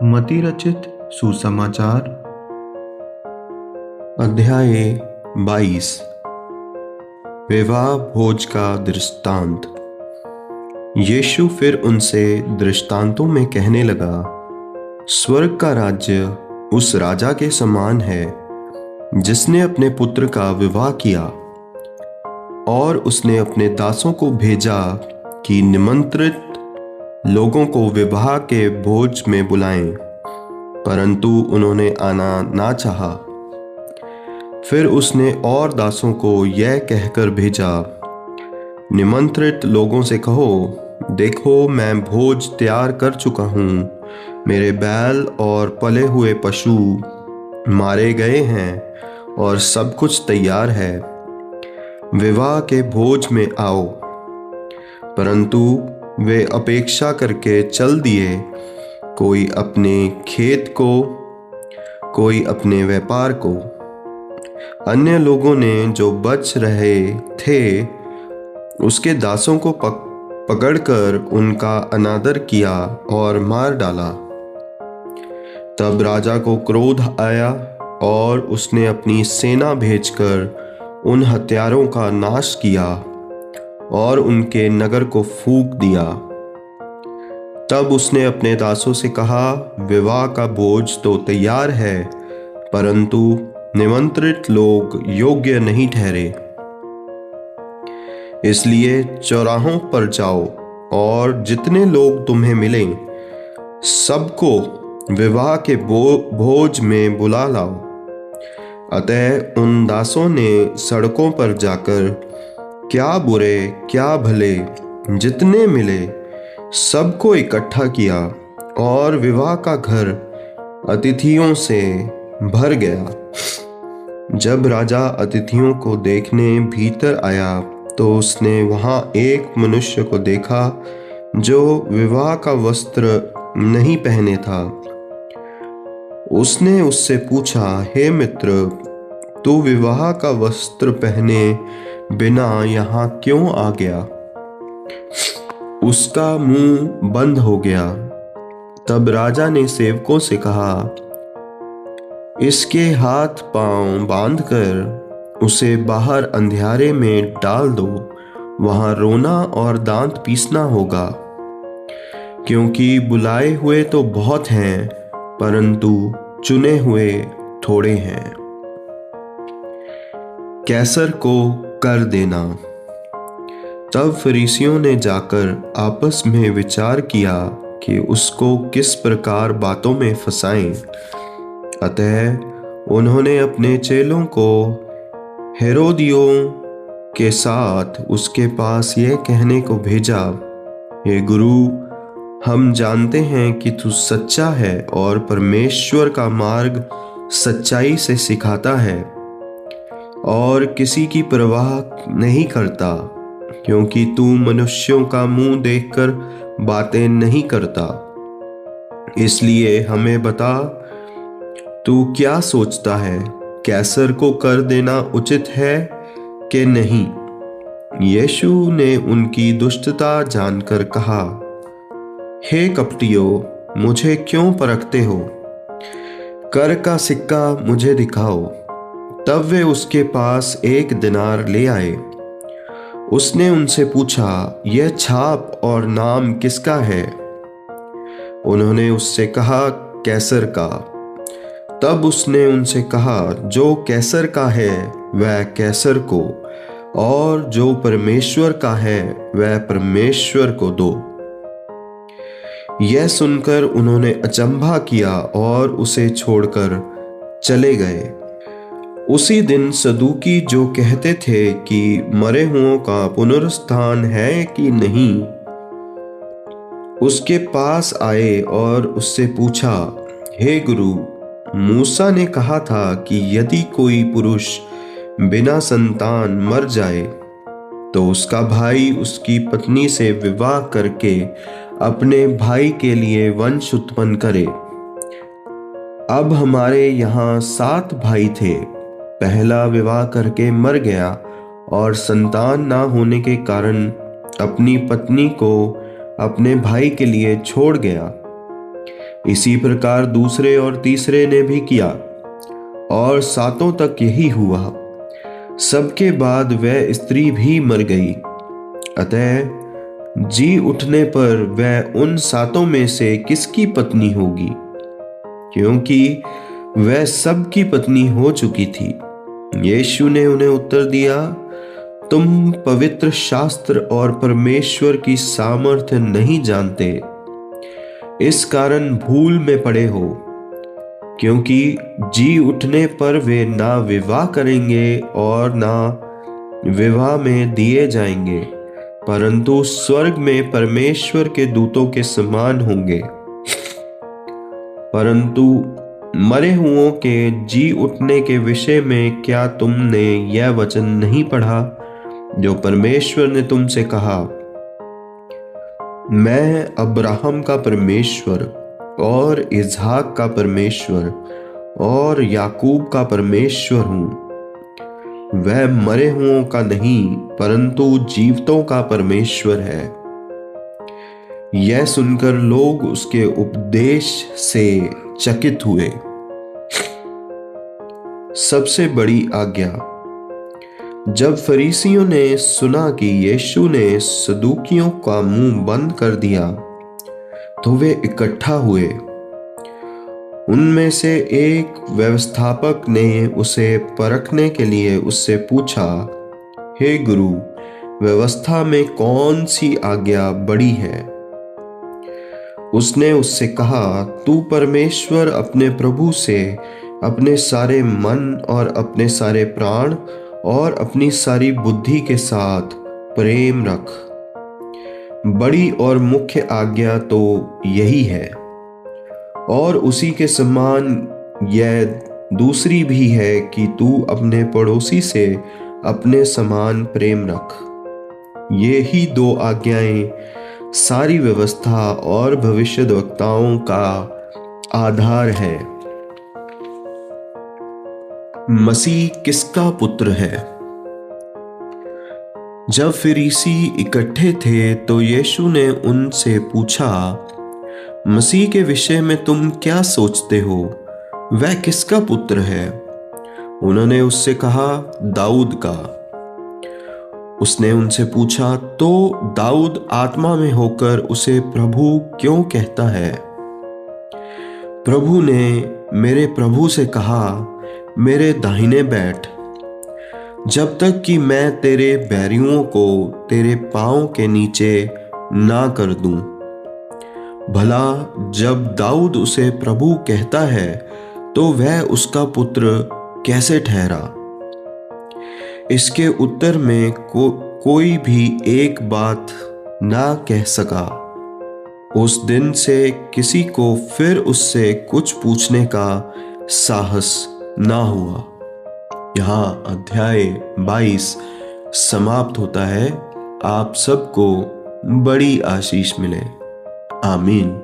मती रचित सुसमाचार अध्याय 22 विवाह भोज का दृष्टांत। यीशु फिर उनसे दृष्टांतों में कहने लगा, स्वर्ग का राज्य उस राजा के समान है जिसने अपने पुत्र का विवाह किया, और उसने अपने दासों को भेजा कि निमंत्रित लोगों को विवाह के भोज में बुलाएं, परंतु उन्होंने आना ना चाहा। फिर उसने और दासों को यह कहकर भेजा, निमंत्रित लोगों से कहो, देखो मैं भोज तैयार कर चुका हूँ, मेरे बैल और पले हुए पशु मारे गए हैं और सब कुछ तैयार है, विवाह के भोज में आओ। परंतु वे अपेक्षा करके चल दिए, कोई अपने खेत को, कोई अपने व्यापार को। अन्य लोगों ने जो बच रहे थे उसके दासों को पकड़कर उनका अनादर किया और मार डाला। तब राजा को क्रोध आया और उसने अपनी सेना भेजकर उन हत्यारों का नाश किया और उनके नगर को फूंक दिया। तब उसने अपने दासों से कहा, विवाह का भोज तो तैयार है, परंतु निमंत्रित लोग योग्य नहीं ठहरे। इसलिए चौराहों पर जाओ और जितने लोग तुम्हें मिलें सबको विवाह के भोज में बुला लाओ। अतः उन दासों ने सड़कों पर जाकर क्या बुरे क्या भले जितने मिले सबको इकट्ठा किया, और विवाह का घर अतिथियों से भर गया। जब राजा अतिथियों को देखने भीतर आया तो उसने वहां एक मनुष्य को देखा जो विवाह का वस्त्र नहीं पहने था। उसने उससे पूछा, हे मित्र, तू विवाह का वस्त्र पहने बिना यहाँ क्यों आ गया? उसका मुंह बंद हो गया। तब राजा ने सेवकों से कहा, इसके हाथ पांव बांधकर उसे बाहर अंधियारे में डाल दो, वहां रोना और दांत पीसना होगा, क्योंकि बुलाए हुए तो बहुत हैं परंतु चुने हुए थोड़े हैं। कैसर को कर देना। तब फरीसियों ने जाकर आपस में विचार किया कि उसको किस प्रकार बातों में फंसाएं। अतः उन्होंने अपने चेलों को हेरोदियों के साथ उसके पास यह कहने को भेजा, हे गुरु, हम जानते हैं कि तू सच्चा है और परमेश्वर का मार्ग सच्चाई से सिखाता है और किसी की परवाह नहीं करता, क्योंकि तू मनुष्यों का मुंह देखकर बातें नहीं करता। इसलिए हमें बता, तू क्या सोचता है, कैसर को कर देना उचित है कि नहीं? यीशु ने उनकी दुष्टता जानकर कहा, हे कपटियों, मुझे क्यों परखते हो? कर का सिक्का मुझे दिखाओ। तब वे उसके पास 1 दिनार ले आए। उसने उनसे पूछा, यह छाप और नाम किसका है? उन्होंने उससे कहा, कैसर का। तब उसने उनसे कहा, जो कैसर का है वह कैसर को, और जो परमेश्वर का है वह परमेश्वर को दो। यह सुनकर उन्होंने अचंभा किया और उसे छोड़कर चले गए। उसी दिन सदूकी, जो कहते थे कि मरे हुओं का पुनरुत्थान है कि नहीं, उसके पास आए और उससे पूछा, हे गुरु, मूसा ने कहा था कि यदि कोई पुरुष बिना संतान मर जाए तो उसका भाई उसकी पत्नी से विवाह करके अपने भाई के लिए वंश उत्पन्न करे। अब हमारे यहाँ 7 भाई थे। पहला विवाह करके मर गया और संतान ना होने के कारण अपनी पत्नी को अपने भाई के लिए छोड़ गया। इसी प्रकार दूसरे और तीसरे ने भी किया और सातों तक यही हुआ। सबके बाद वह स्त्री भी मर गई। अतः जी उठने पर वह उन सातों में से किसकी पत्नी होगी, क्योंकि वह सबकी पत्नी हो चुकी थी। यीशु ने उन्हें उत्तर दिया, तुम पवित्र शास्त्र और परमेश्वर की सामर्थ्य नहीं जानते, इस कारण भूल में पड़े हो। क्योंकि जी उठने पर वे ना विवाह करेंगे और ना विवाह में दिए जाएंगे, परंतु स्वर्ग में परमेश्वर के दूतों के समान होंगे। परंतु मरे हुओं के जी उठने के विषय में क्या तुमने यह वचन नहीं पढ़ा जो परमेश्वर ने तुमसे कहा, मैं अब्राहम का परमेश्वर और इसहाक का परमेश्वर और याकूब का परमेश्वर हूं। वह मरे हुओं का नहीं परंतु जीवितों का परमेश्वर है। यह सुनकर लोग उसके उपदेश से चकित हुए। सबसे बड़ी आज्ञा। जब फरीसियों ने सुना कि यीशु ने सदूकियों का मुंह बंद कर दिया, तो वे इकट्ठा हुए। उनमें से एक व्यवस्थापक ने उसे परखने के लिए उससे पूछा, हे गुरु, व्यवस्था में कौन सी आज्ञा बड़ी है? उसने उससे कहा, तू परमेश्वर अपने प्रभु से अपने सारे मन और अपने सारे प्राण और अपनी सारी बुद्धि के साथ प्रेम रख। बड़ी और मुख्य आज्ञा तो यही है, और उसी के समान यह दूसरी भी है कि तू अपने पड़ोसी से अपने समान प्रेम रख। ये ही दो आज्ञाएं सारी व्यवस्था और भविष्यद्वक्ताओं का आधार है। मसीह किसका पुत्र है? जब फरीसी इकट्ठे थे तो यीशु ने उनसे पूछा, मसीह के विषय में तुम क्या सोचते हो? वह किसका पुत्र है? उन्होंने उससे कहा, दाऊद का। उसने उनसे पूछा, तो दाऊद आत्मा में होकर उसे प्रभु क्यों कहता है? प्रभु ने मेरे प्रभु से कहा, मेरे दाहिने बैठ, जब तक कि मैं तेरे बैरियों को तेरे पांव के नीचे ना कर दूं। भला जब दाऊद उसे प्रभु कहता है तो वह उसका पुत्र कैसे ठहरा? इसके उत्तर में कोई भी एक बात ना कह सका। उस दिन से किसी को फिर उससे कुछ पूछने का साहस ना हुआ। यहाँ अध्याय 22 समाप्त होता है। आप सबको बड़ी आशीष मिले। आमीन।